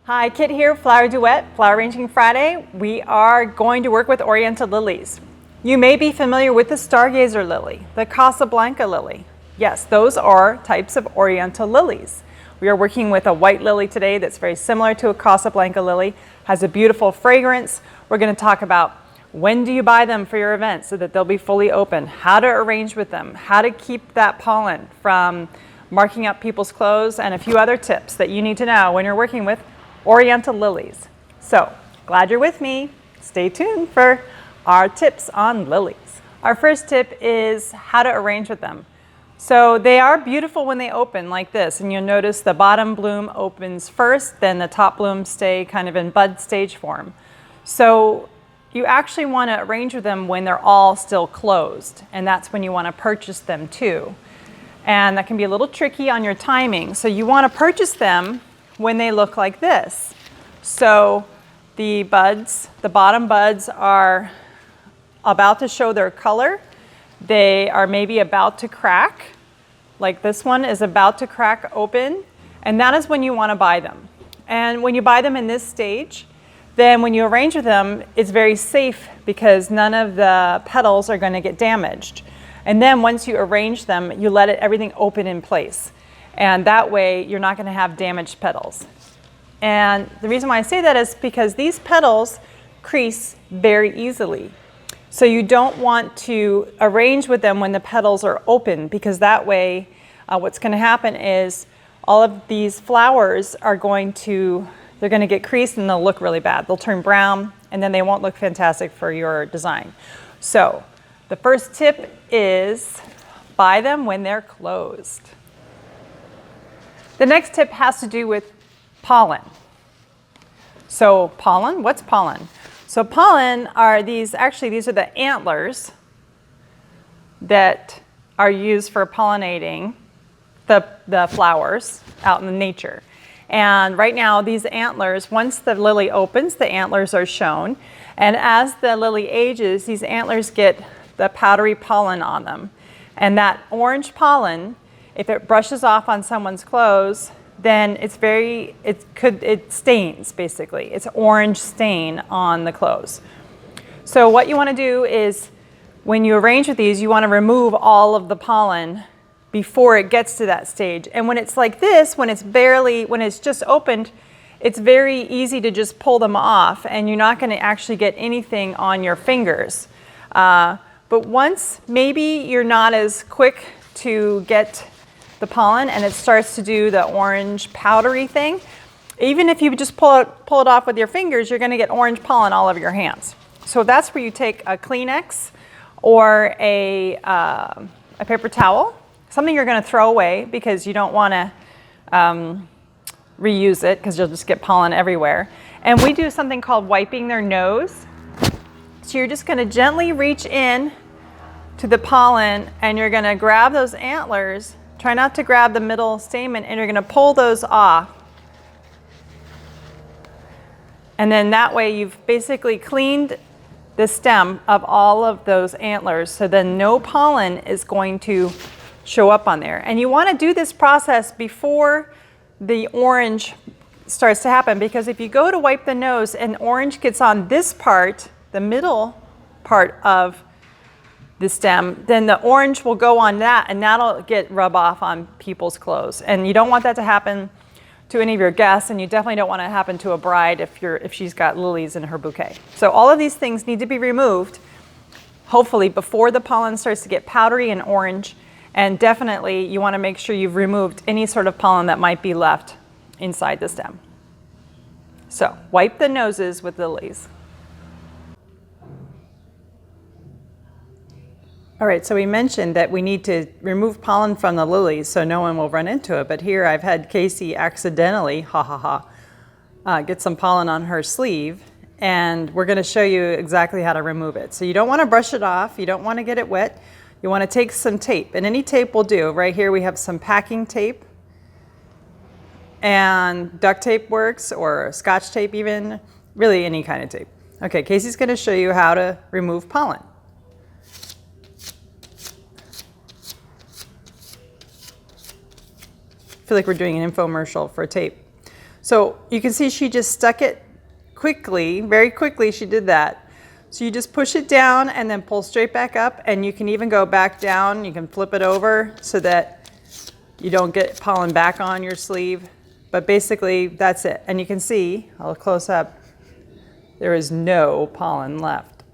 Hi, Kit here, Flower Duet, Flower Arranging Friday. We are going to work with Oriental lilies. You may be familiar with the Stargazer lily, the Casa Blanca lily. Yes, those are types of Oriental lilies. We are working with a white lily today that's very similar to a Casa Blanca lily, has a beautiful fragrance. We're going to talk about when do you buy them for your event so that they'll be fully open, how to arrange with them, how to keep that pollen from marking up people's clothes, and a few other tips that you need to know when you're working with Oriental lilies. So, glad you're with me. Stay tuned for our tips on lilies. Our first tip is how to arrange with them. So they are beautiful when they open like this, and you'll notice the bottom bloom opens first, then the top blooms stay kind of in bud stage form. So you actually want to arrange with them when they're all still closed, and that's when you want to purchase them too. And that can be a little tricky on your timing. So you want to purchase them when they look like this. So the buds, the bottom buds are about to show their color. They are maybe about to crack, like this one is about to crack open, and that is when you want to buy them. And when you buy them in this stage, then when you arrange with them, it's very safe because none of the petals are going to get damaged. And then once you arrange them, you let everything open in place. And that way, you're not going to have damaged petals. And the reason why I say that is because these petals crease very easily. So you don't want to arrange with them when the petals are open, because that way, what's going to happen is all of these flowers are they're going to get creased and they'll look really bad. They'll turn brown, and then they won't look fantastic for your design. So the first tip is buy them when they're closed. The next tip has to do with pollen. So pollen, what's pollen? So pollen are these are the antlers that are used for pollinating the flowers out in nature. And right now these antlers, once the lily opens, the antlers are shown. And as the lily ages, these antlers get the powdery pollen on them. And that orange pollen, if it brushes off on someone's clothes, then it stains basically. It's orange stain on the clothes. So what you want to do is when you arrange with these, you want to remove all of the pollen before it gets to that stage. And when it's like this, when it's just opened, it's very easy to just pull them off, and you're not going to actually get anything on your fingers. But once maybe you're not as quick to get the pollen and it starts to do the orange powdery thing, even if you just pull it off with your fingers, you're going to get orange pollen all over your hands. So that's where you take a Kleenex or a paper towel, something you're going to throw away because you don't want to reuse it because you'll just get pollen everywhere. And we do something called wiping their nose. So you're just going to gently reach in to the pollen, and you're going to grab those antlers. Try not to grab the middle stamen, and you're going to pull those off. And then that way you've basically cleaned the stem of all of those antlers, so then no pollen is going to show up on there. And you want to do this process before the orange starts to happen, because if you go to wipe the nose and orange gets on this part, the middle part of the stem, then the orange will go on that, and that'll rub off on people's clothes. And you don't want that to happen to any of your guests, and you definitely don't want it to happen to a bride if she's got lilies in her bouquet. So all of these things need to be removed, hopefully before the pollen starts to get powdery and orange. And definitely you want to make sure you've removed any sort of pollen that might be left inside the stem. So wipe the noses with lilies. All right, so we mentioned that we need to remove pollen from the lilies so no one will run into it. But here I've had Casey accidentally, get some pollen on her sleeve, and we're going to show you exactly how to remove it. So you don't want to brush it off. You don't want to get it wet. You want to take some tape, and any tape will do. Right here we have some packing tape, and duct tape works, or Scotch tape even, really any kind of tape. Okay, Casey's going to show you how to remove pollen. I feel like we're doing an infomercial for tape. So you can see she just stuck it quickly, very quickly she did that. So you just push it down and then pull straight back up, and you can even go back down. You can flip it over so that you don't get pollen back on your sleeve. But basically that's it. And you can see, I'll close up, there is no pollen left.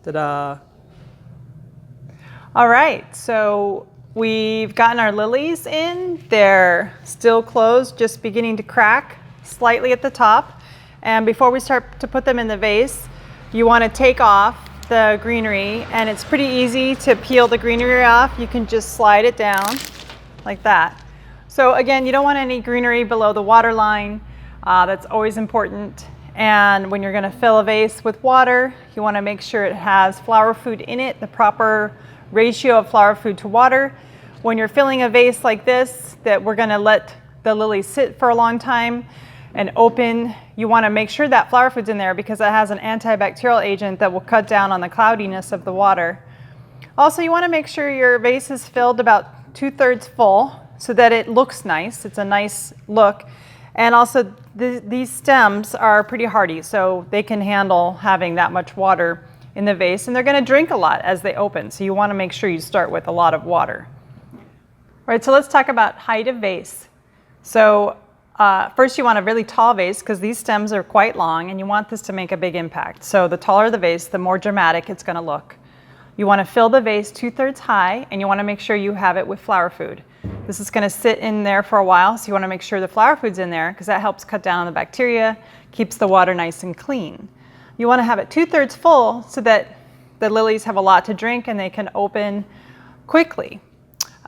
Ta-da. All right, so we've gotten our lilies in. They're still closed, just beginning to crack slightly at the top. And before we start to put them in the vase, you want to take off the greenery, and it's pretty easy to peel the greenery off. You can just slide it down like that. So again, you don't want any greenery below the water line. That's always important. And when you're going to fill a vase with water, you want to make sure it has flower food in it, the proper ratio of flower food to water. When you're filling a vase like this, that we're going to let the lilies sit for a long time and open, you want to make sure that flower food's in there because it has an antibacterial agent that will cut down on the cloudiness of the water. Also, you want to make sure your vase is filled about 2/3 full so that it looks nice. It's a nice look. And also these stems are pretty hardy, so they can handle having that much water in the vase, and they're going to drink a lot as they open. So you want to make sure you start with a lot of water. All right, so let's talk about height of vase. So first you want a really tall vase because these stems are quite long and you want this to make a big impact. So the taller the vase, the more dramatic it's going to look. You want to fill the vase 2/3 high, and you want to make sure you have it with flower food. This is going to sit in there for a while, so you want to make sure the flower food's in there because that helps cut down on the bacteria, keeps the water nice and clean. You want to have it 2/3 full so that the lilies have a lot to drink and they can open quickly.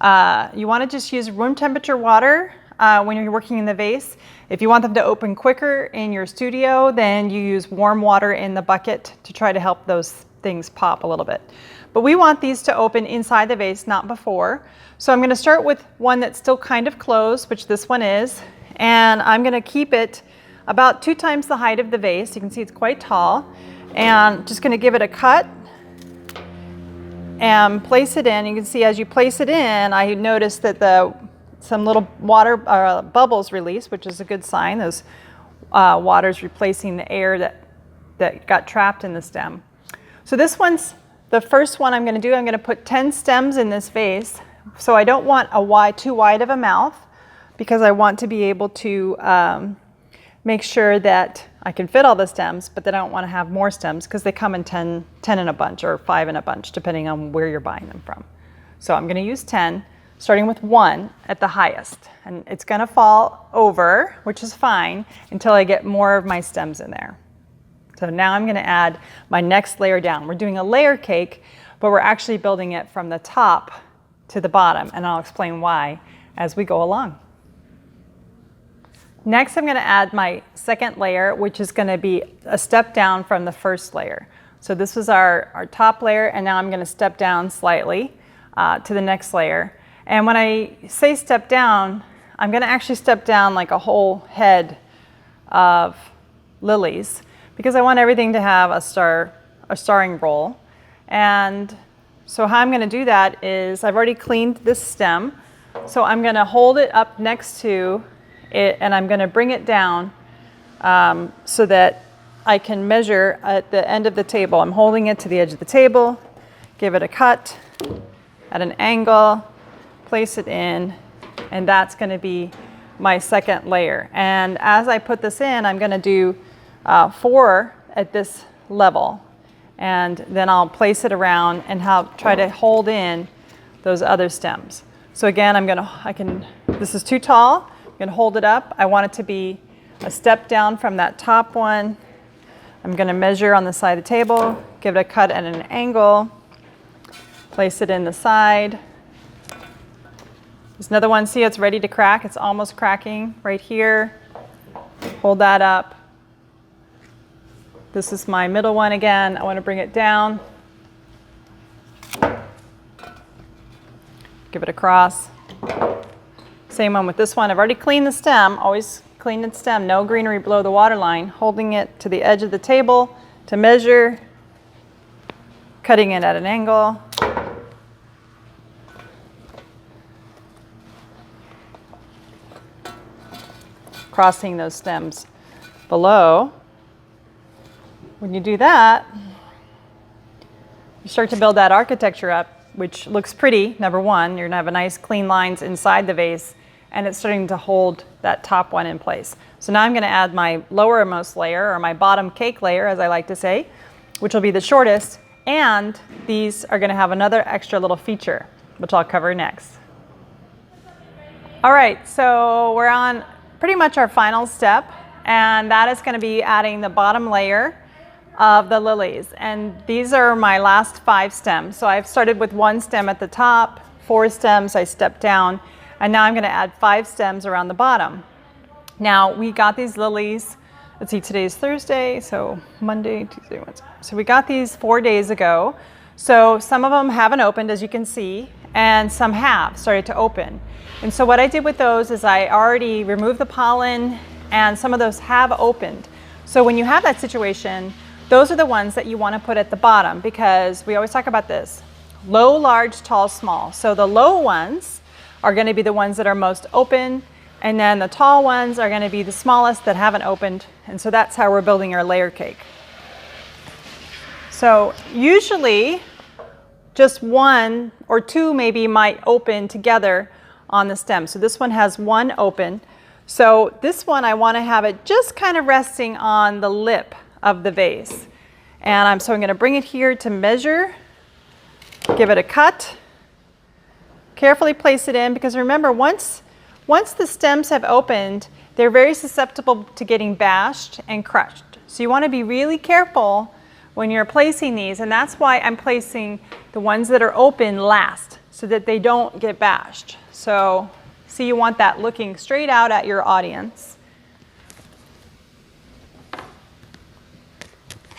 You want to just use room temperature water when you're working in the vase. If you want them to open quicker in your studio, then you use warm water in the bucket to try to help those things pop a little bit. But we want these to open inside the vase, not before. So I'm going to start with one that's still kind of closed, which this one is, and I'm going to keep it about 2 times the height of the vase. You can see it's quite tall, and just going to give it a cut and place it in. You can see as you place it in, I noticed that some little water bubbles release, which is a good sign. Those water's replacing the air that got trapped in the stem. So this one's the first one I'm going to do. I'm going to put 10 stems in this vase. So I don't want too wide of a mouth because I want to be able to make sure that I can fit all the stems, but then I don't want to have more stems because they come in 10 in a bunch or 5 in a bunch, depending on where you're buying them from. So I'm going to use 10, starting with 1 at the highest. And it's going to fall over, which is fine, until I get more of my stems in there. So now I'm going to add my next layer down. We're doing a layer cake, but we're actually building it from the top to the bottom, and I'll explain why as we go along. Next, I'm going to add my second layer, which is going to be a step down from the first layer. So this was our top layer, and now I'm going to step down slightly to the next layer. And when I say step down, I'm going to actually step down like a whole head of lilies because I want everything to have a starring role. And so how I'm going to do that is I've already cleaned this stem. So I'm going to hold it up next to it, and I'm going to bring it down so that I can measure at the end of the table. I'm holding it to the edge of the table, give it a cut at an angle, place it in, and that's going to be my second layer. And as I put this in, I'm going to do 4 at this level, and then I'll place it around and try to hold in those other stems. So again, this is too tall. I'm going to hold it up. I want it to be a step down from that top one. I'm going to measure on the side of the table, give it a cut at an angle, place it in the side. There's another one. See, it's ready to crack. It's almost cracking right here. Hold that up. This is my middle one again. I want to bring it down. Give it across. Same one with this one. I've already cleaned the stem. Always clean the stem. No greenery below the water line. Holding it to the edge of the table to measure. Cutting it at an angle. crossing those stems below. When you do that, you start to build that architecture up, which looks pretty, number one. You're gonna have a nice clean lines inside the vase, and it's starting to hold that top one in place. So now I'm gonna add my lowermost layer, or my bottom cake layer, as I like to say, which will be the shortest, and these are gonna have another extra little feature, which I'll cover next. All right, so we're on pretty much our final step, and that is gonna be adding the bottom layer of the lilies. And these are my last 5 stems. So I've started with 1 stem at the top, 4 stems, I stepped down, and now I'm gonna add 5 stems around the bottom. Now we got these lilies, let's see, today's Thursday, so Monday, Tuesday, Wednesday. So we got these 4 days ago. So some of them haven't opened, as you can see, and some have started to open. And so what I did with those is I already removed the pollen, and some of those have opened. So when you have that situation, those are the ones that you want to put at the bottom, because we always talk about this: low, large, tall, small. So the low ones are going to be the ones that are most open, and then the tall ones are going to be the smallest that haven't opened. And so that's how we're building our layer cake. So usually just 1 or 2 maybe might open together on the stem. So this one has 1 open. So this one, I want to have it just kind of resting on the lip of the vase. And so I'm going to bring it here to measure, give it a cut, carefully place it in, because remember, once the stems have opened, they're very susceptible to getting bashed and crushed. So you want to be really careful when you're placing these, and that's why I'm placing the ones that are open last, so that they don't get bashed. So see, you want that looking straight out at your audience.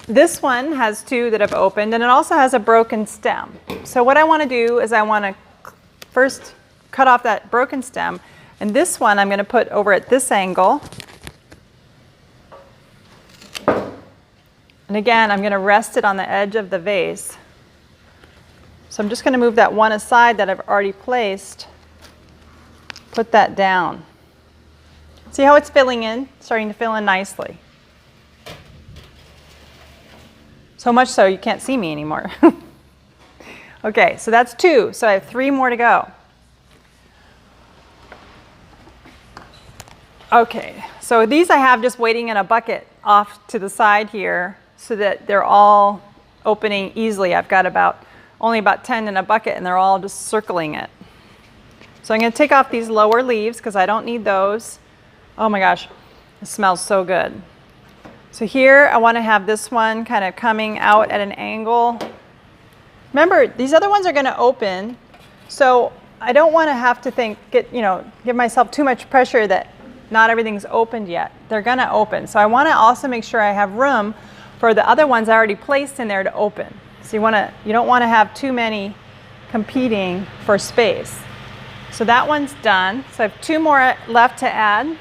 This one has 2 that have opened, and it also has a broken stem. So what I want to do is I want to first cut off that broken stem, and this one I'm going to put over at this angle. And again, I'm going to rest it on the edge of the vase. So I'm just going to move that one aside that I've already placed. Put that down. See how it's filling in? Starting to fill in nicely. So much so you can't see me anymore. Okay, so that's 2. So I have 3 more to go. Okay, so these I have just waiting in a bucket off to the side here, so that they're all opening easily. I've got only about 10 in a bucket, and they're all just circling it. So I'm going to take off these lower leaves because I don't need those. Oh my gosh, it smells so good. So here I want to have this one kind of coming out at an angle. Remember, these other ones are going to open, so I don't want to have to give myself too much pressure that not everything's opened yet. They're going to open. So I want to also make sure I have room for the other ones I already placed in there to open. So you don't want to have too many competing for space. So that one's done. So I have 2 more left to add.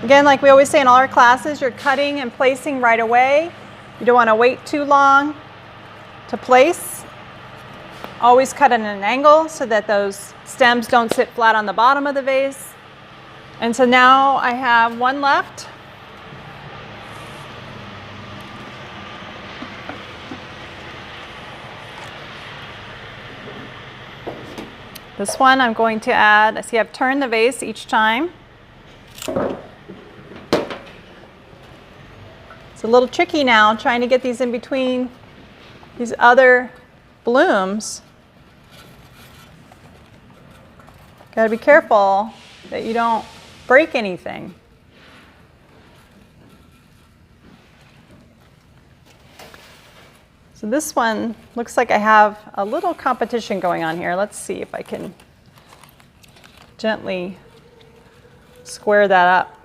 Again, like we always say in all our classes, you're cutting and placing right away. You don't want to wait too long to place. Always cut at an angle so that those stems don't sit flat on the bottom of the vase. And so now I have 1 left. This one I'm going to add, see I've turned the vase each time. It's a little tricky now trying to get these in between these other blooms. Got to be careful that you don't break anything. So this one looks like I have a little competition going on here. Let's see if I can gently square that up.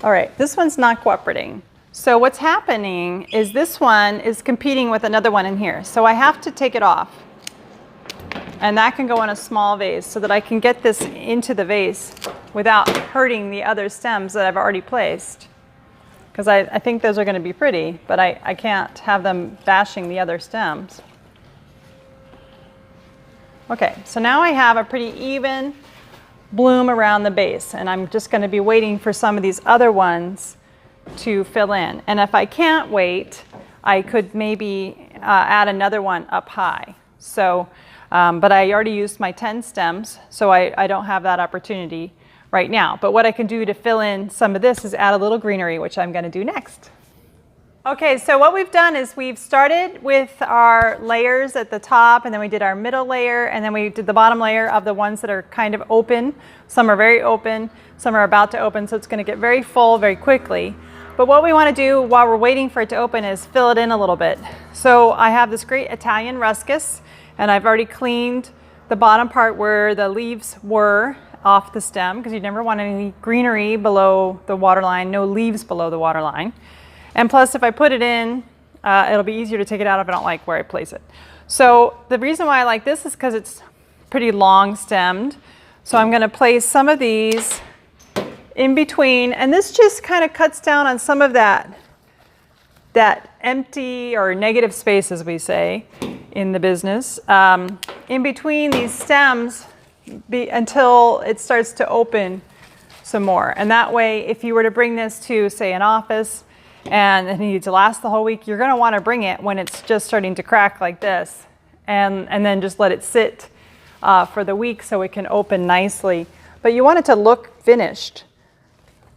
All right, this one's not cooperating. So what's happening is this one is competing with another one in here. So I have to take it off. And that can go in a small vase so that I can get this into the vase without hurting the other stems that I've already placed. Because I think those are going to be pretty, but I can't have them bashing the other stems. Okay, so now I have a pretty even bloom around the base, and I'm just going to be waiting for some of these other ones to fill in. And if I can't wait, I could maybe add another one up high. So, but I already used my 10 stems, so I don't have that opportunity right now. But what I can do to fill in some of this is add a little greenery, which I'm going to do next. Okay, so what we've done is we've started with our layers at the top, and then we did our middle layer, and then we did the bottom layer of the ones that are kind of open. Some are very open, some are about to open, so it's going to get very full very quickly. But what we want to do while we're waiting for it to open is fill it in a little bit. So I have this great Italian ruscus, and I've already cleaned the bottom part where the leaves were off the stem, because you never want any greenery below the waterline, no leaves below the waterline. And plus, if I put it in, it'll be easier to take it out if I don't like where I place it. So the reason why I like this is because it's pretty long stemmed. So I'm going to place some of these in between, and this just kind of cuts down on some of that empty or negative space, as we say in the business, in between these stems until it starts to open some more. And that way, if you were to bring this to, say, an office, and it needs to last the whole week, you're going to want to bring it when it's just starting to crack like this, and then just let it sit for the week so it can open nicely. But you want it to look finished,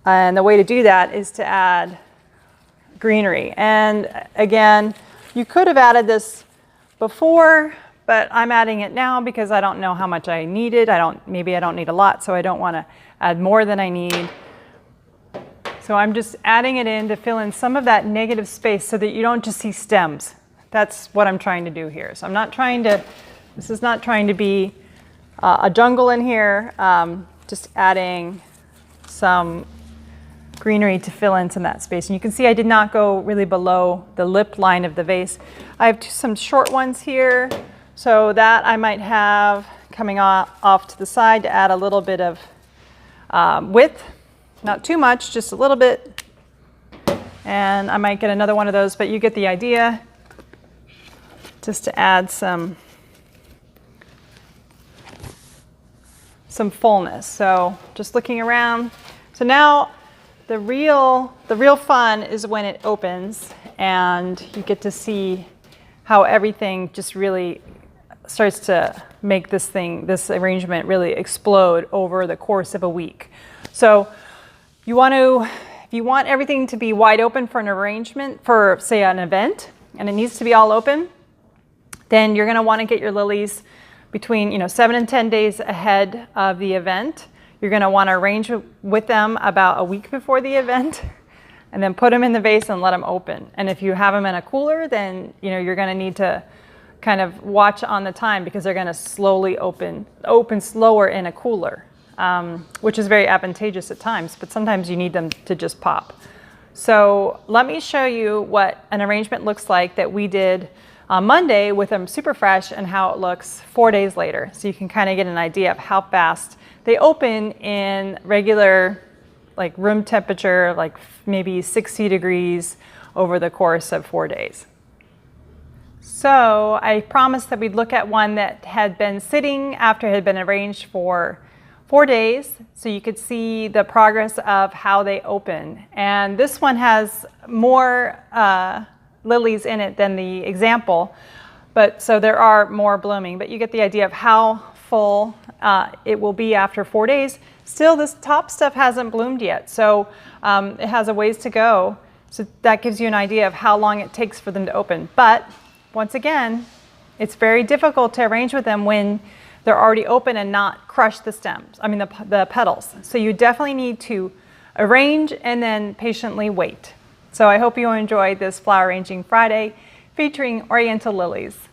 and the way to do that is to add greenery. And again, you could have added this before, but I'm adding it now because I don't know how much I needed. Maybe I don't need a lot, so I don't want to add more than I need. So I'm just adding it in to fill in some of that negative space so that you don't just see stems. That's what I'm trying to do here. So I'm not trying to, this is not trying to be a jungle in here, just adding some greenery to fill in some of that space. And you can see I did not go really below the lip line of the vase. I have some short ones here, so that I might have coming off to the side to add a little bit of width. Not too much, just a little bit. And I might get another one of those, but you get the idea. Just to add some fullness. So just looking around. So now the real fun is when it opens and you get to see how everything just really starts to make this arrangement really explode over the course of a week. So if you want everything to be wide open for an arrangement for, say, an event, and it needs to be all open, then you're going to want to get your lilies between 7 and 10 days ahead of the event. You're going to want to arrange with them about a week before the event, and then put them in the vase and let them open. And if you have them in a cooler, then you're going to need to kind of watch on the time, because they're going to slowly open slower in a cooler. Which is very advantageous at times, but sometimes you need them to just pop. So let me show you what an arrangement looks like that we did on Monday with them super fresh, and how it looks 4 days later. So you can kind of get an idea of how fast they open in regular, like room temperature, like maybe 60 degrees over the course of 4 days. So I promised that we'd look at one that had been sitting after it had been arranged for 4 days, so you could see the progress of how they open. And this one has more lilies in it than the example, but so there are more blooming, but you get the idea of how full it will be after 4 days. Still, this top stuff hasn't bloomed yet, so it has a ways to go. So that gives you an idea of how long it takes for them to open. But once again, it's very difficult to arrange with them when they're already open and not crush the stems, the petals. So you definitely need to arrange and then patiently wait. So I hope you enjoyed this Flower Arranging Friday featuring Oriental Lilies.